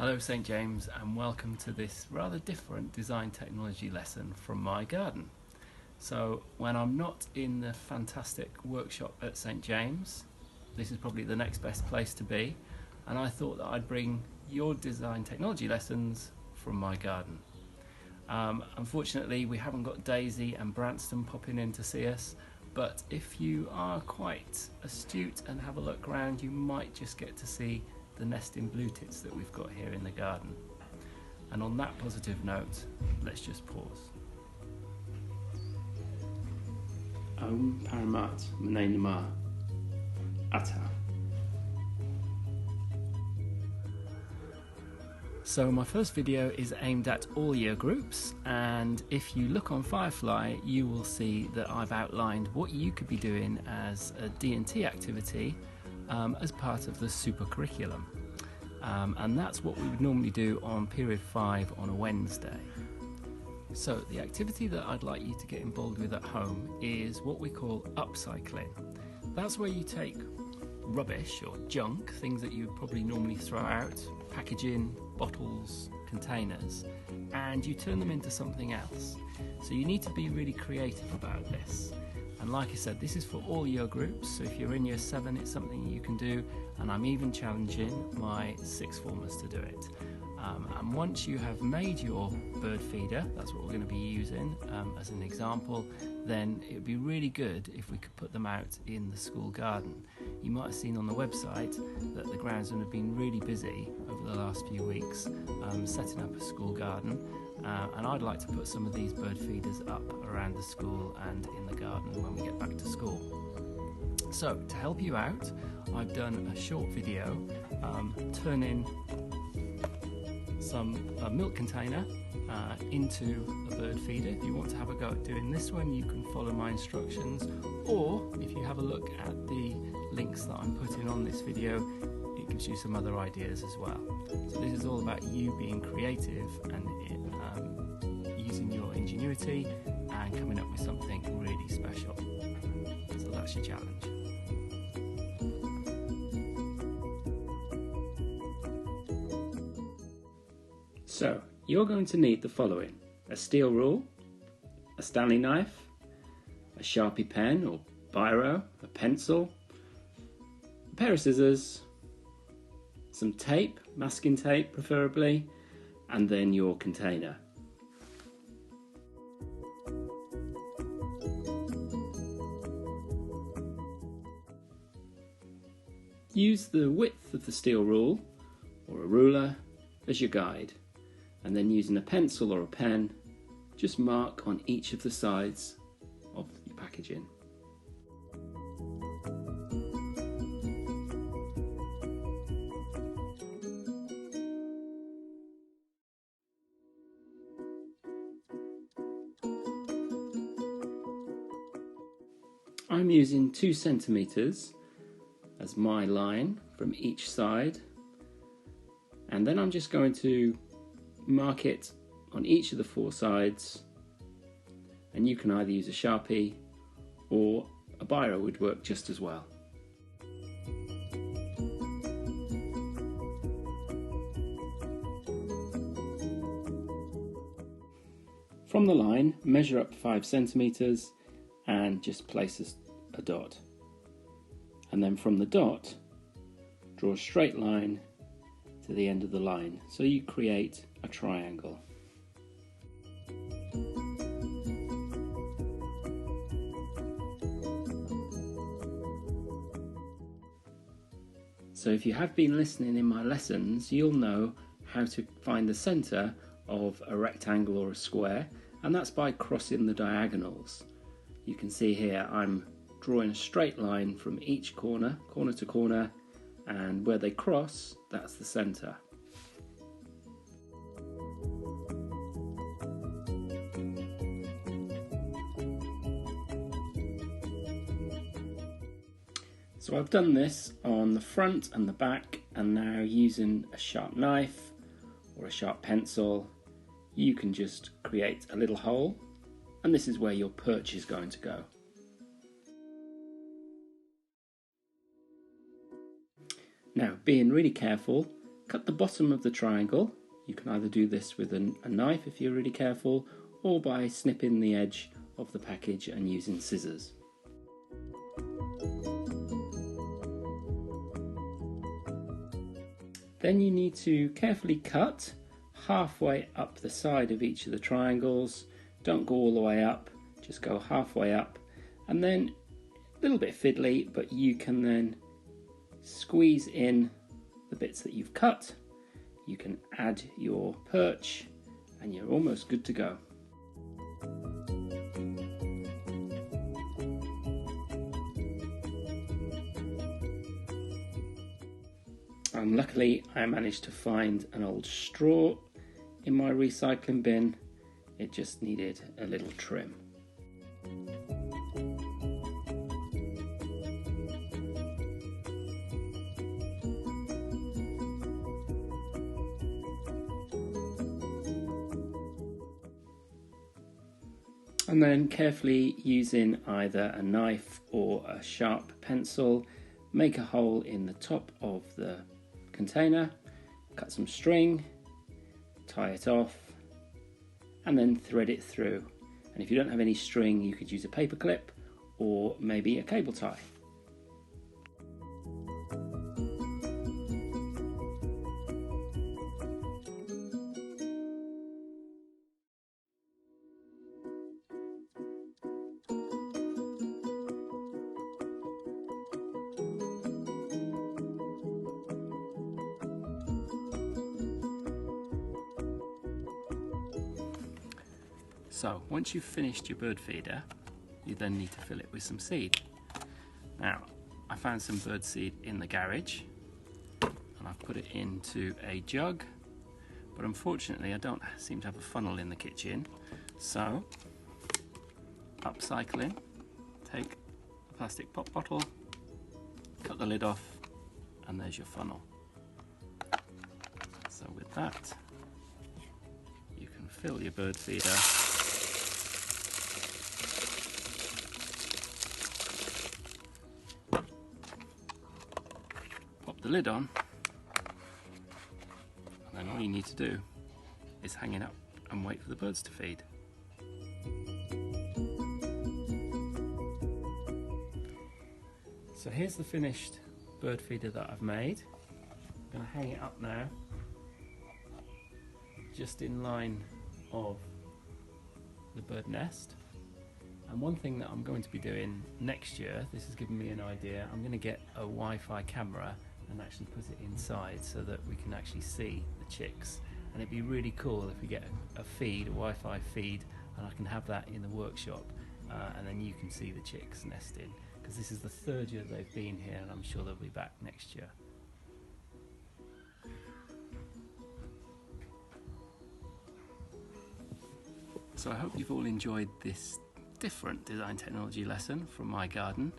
Hello St James, and welcome to this rather different design technology lesson from my garden. So when I'm not in the fantastic workshop at St James, this is probably the next best place to be, and I thought that I'd bring your design technology lessons from my garden. Unfortunately we haven't got Daisy and Branston popping in to see us, but if you are quite astute and have a look around, you might just get to see the nesting blue tits that we've got here in the garden. And on that positive note, let's just pause. Om Paramat Mene Nama Atta. So my first video is aimed at all year groups, and if you look on Firefly you will see that I've outlined what you could be doing as a D&T activity as part of the super curriculum, and that's what we would normally do on period 5 on a Wednesday. So the activity that I'd like you to get involved with at home is what we call upcycling. That's where you take rubbish or junk, things that you would probably normally throw out, packaging, bottles, containers, and you turn them into something else. So you need to be really creative about this. And like I said, this is for all year groups, so if you're in year 7 it's something you can do, and I'm even challenging my 6th formers to do it. And once you have made your bird feeder, that's what we're going to be using as an example, then it would be really good if we could put them out in the school garden. You might have seen on the website that the groundsmen have been really busy over the last few weeks setting up a school garden, and I'd like to put some of these bird feeders up around the school and in the garden when we get back to school. So to help you out, I've done a short video turning a milk container into a bird feeder. If you want to have a go at doing this one, you can follow my instructions, or if you have a look at the links that I'm putting on this video, it gives you some other ideas as well. So this is all about you being creative and using your ingenuity and coming up with something really special. So that's your challenge. So you're going to need the following: a steel rule, a Stanley knife, a Sharpie pen or biro, a pencil, a pair of scissors, some tape, masking tape preferably, and then your container. Use the width of the steel rule or a ruler as your guide, and then using a pencil or a pen, just mark on each of the sides of your packaging. I'm using 2 centimeters as my line from each side, and then I'm just going to mark it on each of the 4 sides, and you can either use a Sharpie or a biro would work just as well. From the line, measure up 5 centimeters and just place a dot, and then from the dot draw a straight line to the end of the line, so you create a triangle. So if you have been listening in my lessons, you'll know how to find the centre of a rectangle or a square, and that's by crossing the diagonals. You can see here I'm drawing a straight line from each corner to corner, and where they cross, that's the centre. So I've done this on the front and the back, and now using a sharp knife or a sharp pencil, you can just create a little hole, and this is where your perch is going to go. Now, being really careful, cut the bottom of the triangle. You can either do this with a knife if you're really careful, or by snipping the edge of the package and using scissors. Then you need to carefully cut halfway up the side of each of the triangles. Don't go all the way up, just go halfway up, and then a little bit fiddly, but you can then squeeze in the bits that you've cut. You can add your perch and you're almost good to go. Luckily I managed to find an old straw in my recycling bin. It just needed a little trim. And then carefully using either a knife or a sharp pencil, make a hole in the top of the container, cut some string, tie it off, and then thread it through. And if you don't have any string, you could use a paper clip or maybe a cable tie. So once you've finished your bird feeder, you then need to fill it with some seed. Now, I found some bird seed in the garage and I've put it into a jug, but unfortunately I don't seem to have a funnel in the kitchen. So, Upcycling, take a plastic pop bottle, cut the lid off, and there's your funnel. So with that, you can fill your bird feeder the lid on, and then all you need to do is hang it up and wait for the birds to feed. So here's the finished bird feeder that I've made. I'm going to hang it up now, just in line of the bird nest. And one thing that I'm going to be doing next year, this has given me an idea, I'm going to get a Wi-Fi camera and actually put it inside so that we can actually see the chicks. And it'd be really cool if we get a feed, a Wi-Fi feed, and I can have that in the workshop, and then you can see the chicks nesting, because this is the 3rd year they've been here and I'm sure they'll be back next year. So I hope you've all enjoyed this different design technology lesson from my garden,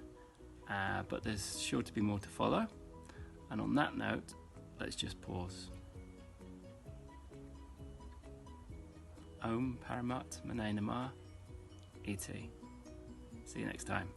but there's sure to be more to follow. And on that note, let's just pause. Om Paramat Mane Namah, E.T. See you next time.